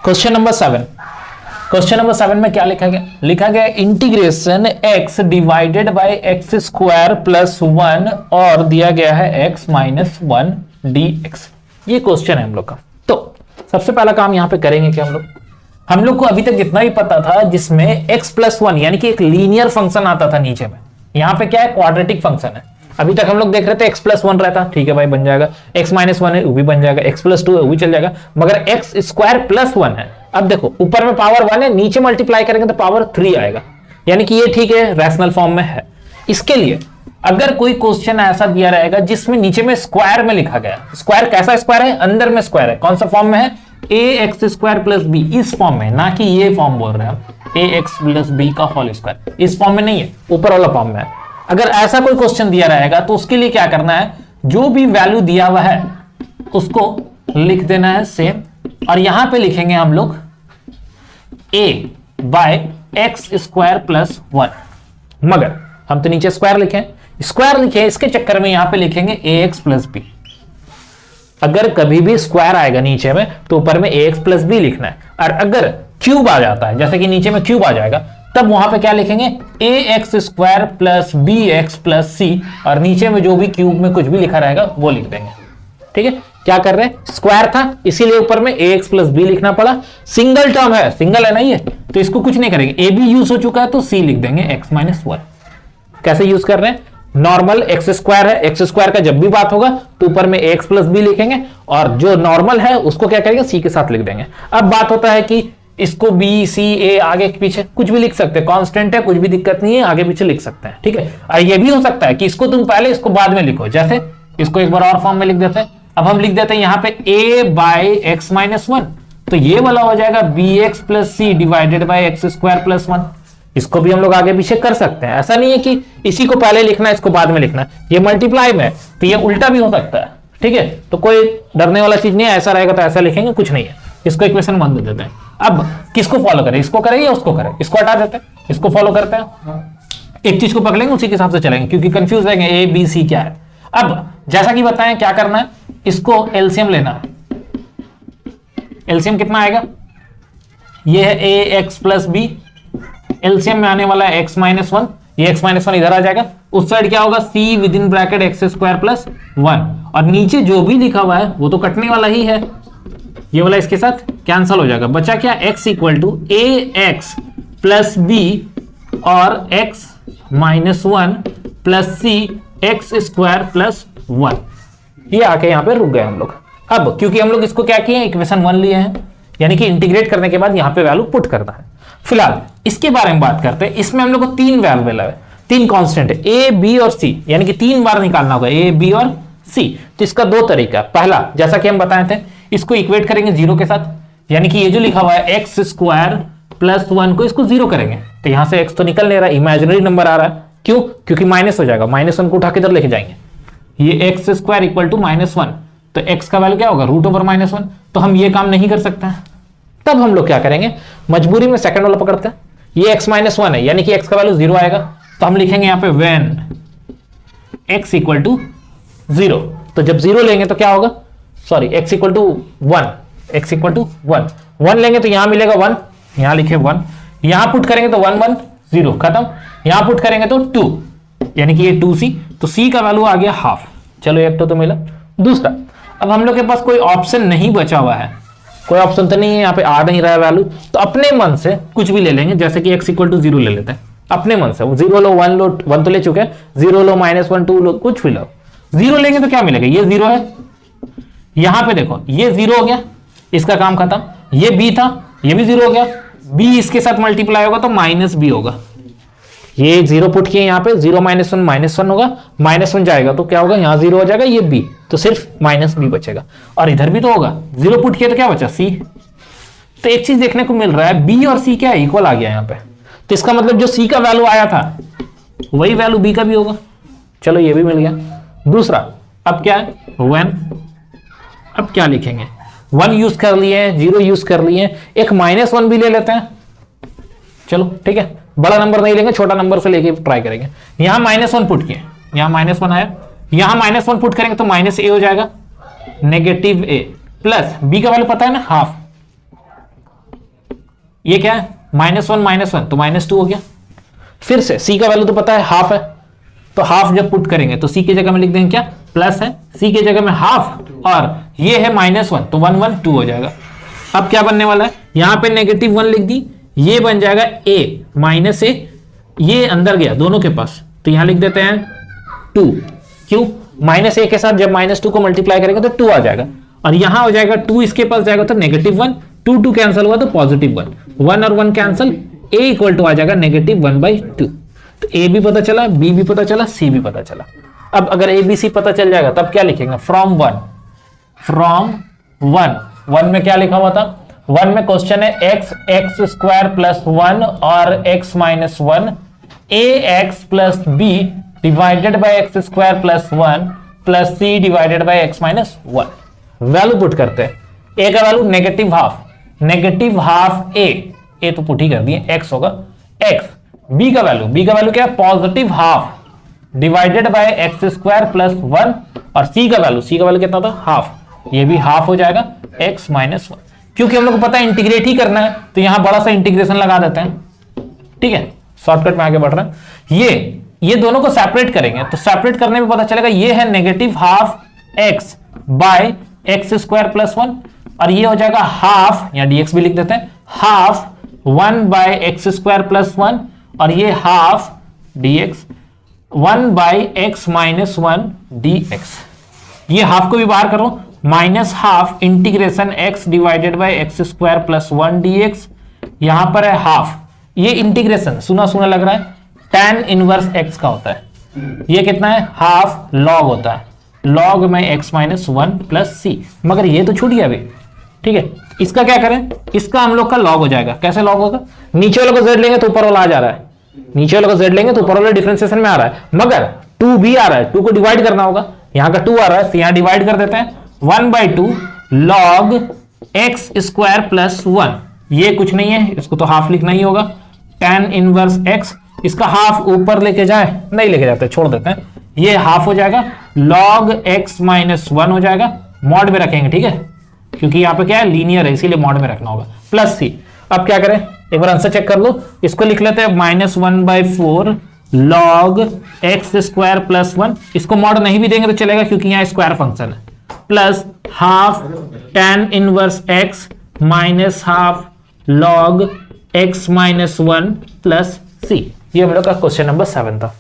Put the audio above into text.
Question number 7। Question number 7 में क्या लिखा गया? लिखा गया integration x divided by x square plus 1 और दिया गया है x माइनस 1 dx। ये क्वेश्चन है हम लोग का। तो सबसे पहला काम यहां पे करेंगे कि हम लोग को अभी तक जितना भी पता था जिसमें x प्लस 1 यानी कि एक लीनियर फंक्शन आता था नीचे में, यहां पे क्या है? क्वाड्रेटिक फंक्शन है। अभी तक हम लोग देख रहे थे x प्लस 1 रहता, ठीक है भाई बन जाएगा, x माइनस 1 है वो भी बन जाएगा, x प्लस 2 है वो भी चल जाएगा, मगर x स्क्वायर प्लस 1 है। अब देखो ऊपर में पावर 1 है, नीचे मल्टीप्लाई करेंगे तो पावर 3 आएगा, यानी कि ये ठीक है रैशनल फॉर्म में है। इसके लिए अगर कोई क्वेश्चन ऐसा दिया रहेगा जिसमें नीचे में स्क्वायर में लिखा गया, स्क्वायर कैसा स्क्वायर है? अंदर में स्क्वायर है, कौन सा फॉर्म में है? ax स्क्वायर प्लस बी, इस फॉर्म में, ना कि ये फॉर्म बोल रहे हैं हम ax प्लस बी का होल स्क्वायर, इस फॉर्म में नहीं है, ऊपर वाला फॉर्म में है। अगर ऐसा कोई क्वेश्चन दिया रहेगा तो उसके लिए क्या करना है? जो भी वैल्यू दिया हुआ है उसको लिख देना है सेम, और यहां पे लिखेंगे हम लोग a by x square plus 1, मगर हम तो नीचे स्क्वायर लिखे, इसके चक्कर में यहां पे लिखेंगे ax प्लस बी। अगर कभी भी स्क्वायर आएगा नीचे में तो ऊपर में ax प्लस बी लिखना है, और अगर क्यूब आ जाता है, जैसे कि नीचे में क्यूब आ जाएगा, तब वहां पे क्या लिखेंगे? ax square plus bx plus c, और नीचे में जो भी क्यूब में कुछ भी लिखा रहेगा वो लिख देंगे। ठीक है, क्या कर रहे हैं? स्क्वायर था इसीलिए ऊपर में ax प्लस b लिखना पड़ा। सिंगल टर्म है, सिंगल है ना ये, तो इसको कुछ नहीं करेंगे, a भी यूज हो चुका है तो c लिख देंगे x माइनस 1। कैसे यूज कर रहे हैं? नॉर्मल एक्स स्क्वायर है, एक्स स्क्वायर का जब भी बात होगा तो ऊपर में एक्स प्लस बी लिखेंगे, और जो नॉर्मल है उसको क्या करेंगे? सी के साथ लिख देंगे। अब बात होता है कि इसको बी सी ए आगे पीछे कुछ भी लिख सकते हैं, कांस्टेंट है कुछ भी दिक्कत नहीं है, आगे पीछे लिख सकते हैं। ठीक है, और ये भी हो सकता है कि इसको तुम पहले इसको बाद में लिखो, जैसे इसको एक बार और फॉर्म में लिख देते हैं। अब हम लिख देते हैं यहाँ पे a बाय एक्स माइनस 1, तो ये वाला हो जाएगा b x plus c divided by x square plus 1। इसको भी हम लोग आगे पीछे कर सकते हैं, ऐसा नहीं है कि इसी को पहले लिखना है इसको बाद में लिखना है, ये मल्टीप्लाई में तो ये उल्टा भी हो सकता है। ठीक है, तो कोई डरने वाला चीज नहीं है, ऐसा रहेगा तो ऐसा लिखेंगे, कुछ नहीं है। इसको इक्वेशन 1 दे देते हैं। अब किसको फॉलो करें? इसको करें या उसको करें? इसको हटा देते हैं, इसको फॉलो करते हैं, एक चीज को पकड़ेंगे उसी के हिसाब से चलेंगे, क्योंकि कंफ्यूज रहेंगे ए बी सी क्या है। अब जैसा कि बताएं क्या करना है, इसको एलसीएम लेना है। एलसीएम कितना आएगा? ये है ए एक्स प्लस बी, एलसीएम में आने वाला है एक्स माइनस 1, ये एक्स माइनस 1 इधर आ जाएगा, उस साइड क्या होगा? C with in bracket X square plus 1, और नीचे जो भी लिखा हुआ है वो तो कटने वाला ही है, ये वाला इसके साथ कैंसिल हो जाएगा। बचा क्या? x equal to a x plus b और x minus 1 plus c x square plus 1। ये आके यहाँ पे रुक गए हम लोग। अब क्योंकि हम लोग इसको क्या किए? इक्वेशन 1 लिए हैं, यानी कि इंटीग्रेट करने के बाद यहाँ पे वैल्यू पुट करना है। फिलहाल इसके बारे में बात करते हैं। इसमें हम लोग को 3 वैल्यू है, 3 कांस्टेंट है, ए बी और सी, यानी कि 3 बार निकालना होगा ए बी और सी। तो इसका 2 तरीका। पहला, जैसा कि हम बताए थे, इसको इक्वेट करेंगे 0 के साथ, यानी कि ये जो लिखा हुआ है एक्स स्क्वायर प्लस 1 को इसको 0 करेंगे, तो यहां से x तो निकल नहीं रहा, इमेजिनरी नंबर आ रहा है। क्यों? क्योंकि माइनस हो जाएगा, माइनस 1 को उठा के इधर लेके जाएंगे। ये x square equal to minus 1, तो x का वैल्यू क्या होगा? Root over minus 1। तो हम ये काम नहीं कर सकते हैं, तब हम लोग क्या करेंगे? मजबूरी में सेकंड वाला पकड़ते हैं। ये x माइनस 1 है, यानी कि x का वैल्यू 0 आएगा, तो हम लिखेंगे यहाँ पे व्हेन x इक्वल टू 0। तो जब 0 लेंगे तो क्या होगा? Sorry, x equal to 1, x equal to 1 लेंगे तो यहां मिलेगा 1, यहां लिखे 1, यहां पुट करेंगे तो 1 1 0 खत्म, यहां पुट करेंगे तो 2, यानी कि ये 2c, तो c का वैल्यू आ गया हाफ। चलो एक तो मिला। दूसरा, अब हम लोग के पास कोई ऑप्शन नहीं बचा हुआ है, कोई ऑप्शन तो नहीं है, यहाँ पे आ नहीं रहा है वैल्यू, तो अपने मन से कुछ भी ले लेंगे, जैसे कि x इक्वल टू 0 ले लेते हैं अपने मन से। 0 लो, 1 लो, 1 तो ले चुके हैं, 0 लो, माइनस 1 2 लो, कुछ भी लो। 0 लेंगे तो क्या मिलेगा? ये 0 है, यहां पे देखो ये 0 हो गया, इसका काम खत्म। ये b था, ये भी 0 हो गया, b इसके साथ मल्टीप्लाई होगा तो माइनस b होगा। ये 0 पुट किए यहाँ पे, 0 माइनस 1 माइनस 1 होगा, माइनस 1 जाएगा तो क्या होगा? यहाँ 0 हो जाएगा, ये b, तो सिर्फ माइनस b बचेगा, और इधर भी तो होगा। 0 पुट किया तो क्या बचा? c। तो एक चीज देखने को मिल रहा है, b और c क्या है? इक्वल आ गया यहाँ पे, तो इसका मतलब जो c का वैल्यू आया था वही वैल्यू b का भी होगा। चलो ये भी मिल गया। दूसरा, अब क्या है? व्हेन, अब क्या लिखेंगे? 1 यूज कर लिए, 0 यूज कर लिए, एक माइनस 1 भी ले लेते हैं। चलो ठीक है, बड़ा नंबर नहीं लेंगे, छोटा नंबर से लेके ट्राई करेंगे। यहां माइनस 1 पुट किए, यहां माइनस 1 आया, यहां माइनस 1 पुट करेंगे तो माइनस a हो जाएगा, नेगेटिव a प्लस b का वैल्यू पता है ना, हाफ, ये क्या है -1 तो -2 हो गया। फिर से सी का वैल्यू तो पता है हाफ है, तो हाफ जब पुट करेंगे तो सी की जगह में लिख देंगे क्या प्लस है, सी की जगह में हाफ और ये है -1 तो 1 1 2 हो जाएगा। अब क्या बनने वाला है, यहां पे -1 लिख दी, ये बन जाएगा a माइनस ए, ये अंदर गया दोनों के पास तो यहां लिख देते हैं 2, क्यों -a के साथ जब -2 को मल्टीप्लाई करेंगे तो 2 आ जाएगा और यहां हो जाएगा 2 इसके पास जाएगा तो -1, 2 2 कैंसिल हुआ तो +1, 1 और 1 कैंसिल, a इक्वल टू आ जाएगा -1/2। तो a भी पता चला, b भी पता चला, c भी पता चला। अब अगर a b c पता चल जाएगा तब क्या लिखेंगे, फ्रॉम 1 में क्या लिखा हुआ था, 1 में क्वेश्चन है x² + 1 और x - 1 ax + b divided by x² + 1 plus c divided by x - 1। Value put करते हैं, a का वैल्यू -½ a तो पुट ही कर दिए, x होगा x। b का वैल्यू क्या है, +½ डिवाइडेड बाय x² + 1 और c का वैल्यू कितना था, हाफ, ये भी हाफ हो जाएगा x - 1। क्योंकि हम लोग को पता है इंटीग्रेट ही करना है तो यहां बड़ा सा इंटीग्रेशन लगा देते हैं, ठीक है, शॉर्टकट में आगे बढ़ रहे हैं। ये दोनों को सेपरेट करेंगे तो सेपरेट करने में पता चलेगा ये है -½ x बाय x² + 1 और ये हो जाएगा हाफ, या dx भी लिख देते हैं, हाफ 1 बाय x² + 1 और ये half dx 1 by x - 1 dx। ये हाफ को भी बाहर करो, -½ integration x divided by x² + 1 dx, यहां पर है हाफ, ये इंटीग्रेशन सुना लग रहा है, tan इनवर्स x का होता है, ये कितना है हाफ लॉग होता है, लॉग में x - 1 + c, मगर ये तो छूट गया अभी, ठीक है। इसका क्या करें, इसका हम लोग का लॉग हो जाएगा, कैसे लॉग होगा, नीचे वाले को z लेंगे तो ऊपर वाला आ जा रहा है, नीचे वाले को z लेंगे तो ऊपर वाले डिफरेंशिएशन में आ रहा है, मगर 2 भी आ रहा है, 2 को डिवाइड करना होगा, यहां का 2 आ रहा है तो यहां डिवाइड कर देते हैं, 1/2 log x² + 1, ये कुछ नहीं है, इसको तो हाफ लिखना ही होगा, tan इनवर्स x, इसका हाफ ऊपर लेके जाए, नहीं लेके जाते, छोड़ देते हैं, ये हाफ हो जाएगा, log x - 1 हो जाएगा, मॉड में रखेंगे, ठीक है, क्योंकि यहाँ पे क्या है लीनियर है इसीलिए मॉड में रखना होगा, प्लस c। अब क्या करें, एक बार आंसर चेक कर लो, इसको लिख लेते हैं -1/4 log x² + 1, इसको मॉड नहीं भी देंगे तो चलेगा क्योंकि यहाँ स्क्वायर फंक्शन है, plus half tan inverse x -½ log x - 1 + c। ये हम लोग का क्वेश्चन नंबर 7 था।